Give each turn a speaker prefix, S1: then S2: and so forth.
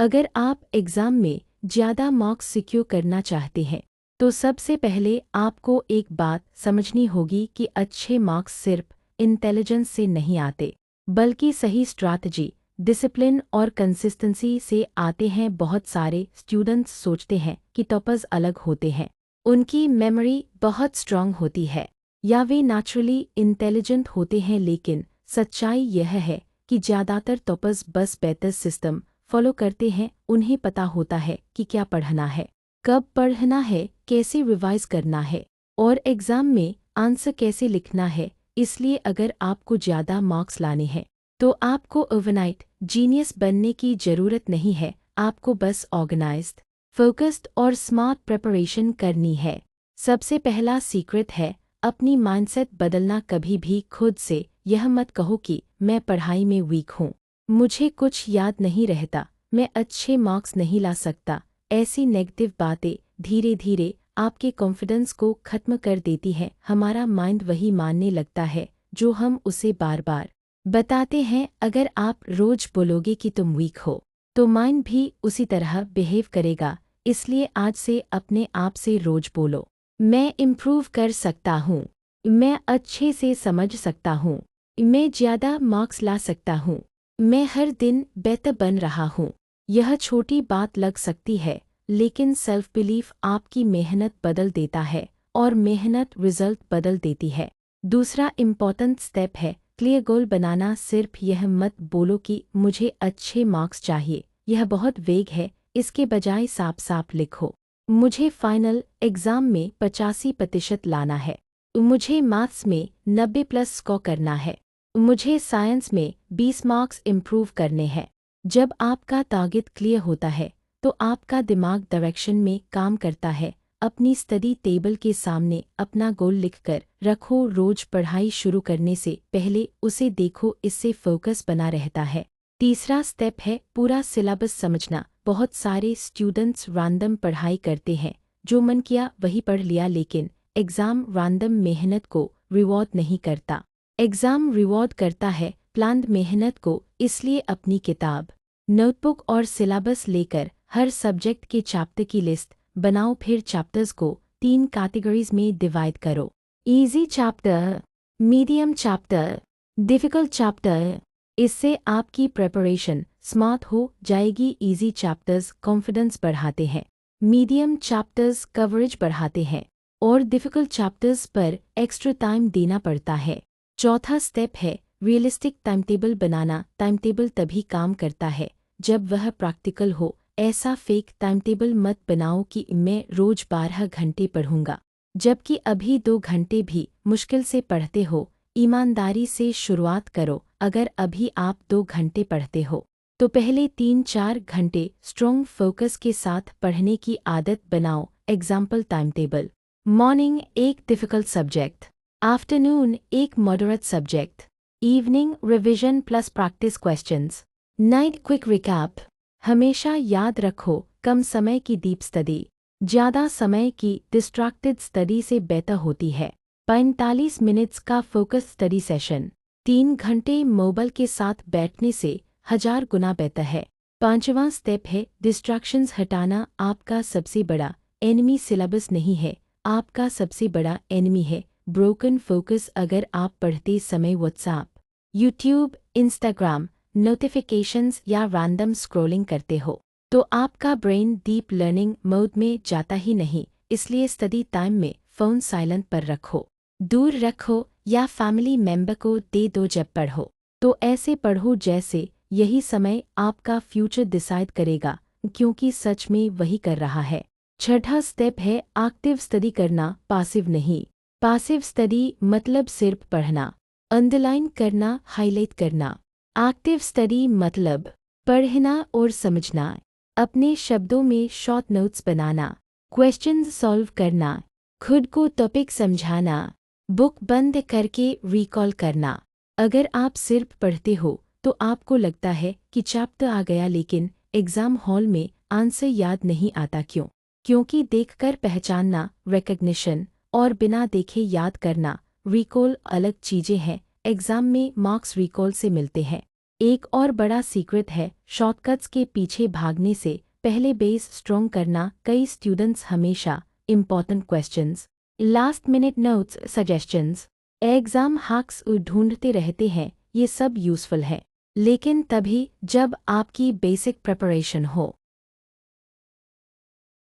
S1: अगर आप एग्ज़ाम में ज़्यादा मार्क्स सिक्योर करना चाहते हैं तो सबसे पहले आपको एक बात समझनी होगी कि अच्छे मार्क्स सिर्फ इंटेलिजेंस से नहीं आते, बल्कि सही स्ट्रैटेजी, डिसिप्लिन और कंसिस्टेंसी से आते हैं। बहुत सारे स्टूडेंट्स सोचते हैं कि टॉपर्स अलग होते हैं, उनकी मेमोरी बहुत स्ट्रांग होती है या वे नेचुरली इंटेलिजेंट होते हैं, लेकिन सच्चाई यह है कि ज़्यादातर टॉपर्स बस बेहतर सिस्टम फॉलो करते हैं। उन्हें पता होता है कि क्या पढ़ना है, कब पढ़ना है, कैसे रिवाइज करना है और एग्ज़ाम में आंसर कैसे लिखना है। इसलिए अगर आपको ज़्यादा मार्क्स लाने हैं तो आपको ओवरनाइट जीनियस बनने की ज़रूरत नहीं है। आपको बस ऑर्गेनाइज्ड, फोकस्ड और स्मार्ट प्रिपरेशन करनी है। सबसे पहला सीक्रेट है अपनी माइंडसेट बदलना। कभी भी खुद से यह मत कहो कि मैं पढ़ाई में वीक हूँ, मुझे कुछ याद नहीं रहता, मैं अच्छे मार्क्स नहीं ला सकता। ऐसी नेगेटिव बातें धीरे धीरे आपके कॉन्फिडेंस को खत्म कर देती हैं। हमारा माइंड वही मानने लगता है जो हम उसे बार बार बताते हैं। अगर आप रोज बोलोगे कि तुम वीक हो तो माइंड भी उसी तरह बिहेव करेगा। इसलिए आज से अपने आप से रोज बोलो, मैं इम्प्रूव कर सकता हूँ, मैं अच्छे से समझ सकता हूँ, मैं ज़्यादा मार्क्स ला सकता हूँ, मैं हर दिन बेहतर बन रहा हूँ। यह छोटी बात लग सकती है, लेकिन सेल्फ बिलीफ आपकी मेहनत बदल देता है और मेहनत रिजल्ट बदल देती है। दूसरा इम्पॉर्टेंट स्टेप है क्लियर गोल बनाना। सिर्फ यह मत बोलो कि मुझे अच्छे मार्क्स चाहिए, यह बहुत वेग है। इसके बजाय साफ साफ लिखो, मुझे फाइनल एग्ज़ाम में 85% लाना है, मुझे मैथ्स में 90+ स्कोर करना है, मुझे साइंस में 20 मार्क्स इम्प्रूव करने हैं। जब आपका टारगेट क्लियर होता है तो आपका दिमाग डायरेक्शन में काम करता है। अपनी स्टडी टेबल के सामने अपना गोल लिखकर रखो। रोज पढ़ाई शुरू करने से पहले उसे देखो, इससे फोकस बना रहता है। तीसरा स्टेप है पूरा सिलेबस समझना। बहुत सारे स्टूडेंट्स रैंडम पढ़ाई करते हैं, जो मन किया वही पढ़ लिया, लेकिन एग्ज़ाम रैंडम मेहनत को रिवॉर्ड नहीं करता। एग्ज़ाम रिवॉर्ड करता है प्लान्ड मेहनत को। इसलिए अपनी किताब, नोटबुक और सिलेबस लेकर हर सब्जेक्ट के चैप्टर की लिस्ट बनाओ। फिर चैप्टर्स को 3 कैटेगरीज में डिवाइड करो, easy chapter, medium chapter, difficult chapter. इससे आपकी प्रिपरेशन स्मार्ट हो जाएगी। इजी चैप्टर्स कॉन्फिडेंस बढ़ाते हैं, मीडियम चैप्टर्स कवरेज बढ़ाते हैं और डिफ़िकल्ट चैप्टर्स पर एक्स्ट्रा टाइम देना पड़ता है। चौथा स्टेप है रियलिस्टिक टाइम टेबल बनाना। टाइम टेबल तभी काम करता है जब वह प्रैक्टिकल हो। ऐसा फेक टाइम टेबल मत बनाओ कि मैं रोज 12 घंटे पढ़ूंगा, जबकि अभी 2 घंटे भी मुश्किल से पढ़ते हो। ईमानदारी से शुरुआत करो। अगर अभी आप 2 घंटे पढ़ते हो तो पहले 3-4 घंटे स्ट्रॉन्ग फोकस के साथ पढ़ने की आदत बनाओ। एग्जाम्पल टाइम टेबल: मॉर्निंग एक डिफ़िकल्ट सब्जेक्ट, आफ्टरनून एक moderate subject, evening revision plus practice questions, night quick recap. हमेशा याद रखो, कम समय की डीप स्टडी ज़्यादा समय की डिस्ट्रैक्टेड स्टडी से बेहतर होती है। 45 मिनट्स का फोकस स्टडी सेशन 3 घंटे मोबाइल के साथ बैठने से 1000 गुना बेहतर है। 5वां स्टेप है डिस्ट्रैक्शंस हटाना। आपका सबसे बड़ा एनिमी सिलेबस नहीं है, आपका सबसे बड़ा एनिमी है ब्रोकन फोकस। अगर आप पढ़ते समय व्हाट्सएप, यूट्यूब, इंस्टाग्राम नोटिफिकेशंस या रैंडम स्क्रॉलिंग करते हो तो आपका ब्रेन डीप लर्निंग मोड में जाता ही नहीं। इसलिए स्टडी टाइम में फ़ोन साइलेंट पर रखो, दूर रखो या फैमिली मेंबर को दे दो। जब पढ़ो तो ऐसे पढ़ो जैसे यही समय आपका फ्यूचर डिसाइड करेगा, क्योंकि सच में वही कर रहा है। छठा स्टेप है एक्टिव स्टडी करना, पासिव नहीं। पासिव स्टडी मतलब सिर्फ पढ़ना, अंडरलाइन करना, हाईलाइट करना। एक्टिव स्टडी मतलब पढ़ना और समझना, अपने शब्दों में शॉर्ट नोट्स बनाना, क्वेश्चंस सॉल्व करना, खुद को टॉपिक समझाना, बुक बंद करके रिकॉल करना। अगर आप सिर्फ पढ़ते हो तो आपको लगता है कि चैप्टर आ गया, लेकिन एग्ज़ाम हॉल में आंसर याद नहीं आता। क्यों? क्योंकि देखकर पहचानना, रिकग्निशन, और बिना देखे याद करना, रिकॉल अलग चीज़ें हैं। एग्ज़ाम में मार्क्स रिकॉल से मिलते हैं, एक और बड़ा सीक्रेट है शॉर्टकट्स के पीछे भागने से पहले बेस स्ट्रॉन्ग करना। कई स्टूडेंट्स हमेशा important questions, last minute notes, suggestions, exam hacks ढूंढते रहते हैं। ये सब यूज़फुल है, लेकिन तभी जब आपकी बेसिक प्रिपरेशन हो।